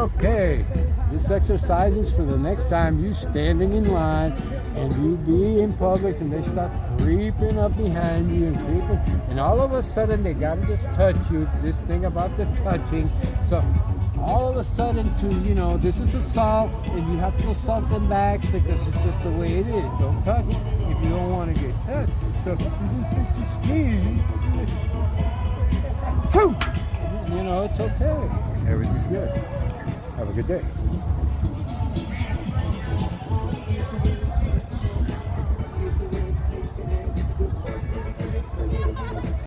Okay, this exercise is for the next time you standing in line and you be in Publix and they start creeping up behind you and creeping, and all of a sudden they gotta just touch you. It's this thing about the touching. So all of a sudden this is assault and you have to assault them back because it's just the way it is. Don't touch if you don't want to get touched. So you just get your skin. It's okay. Everything's good. Have a good day.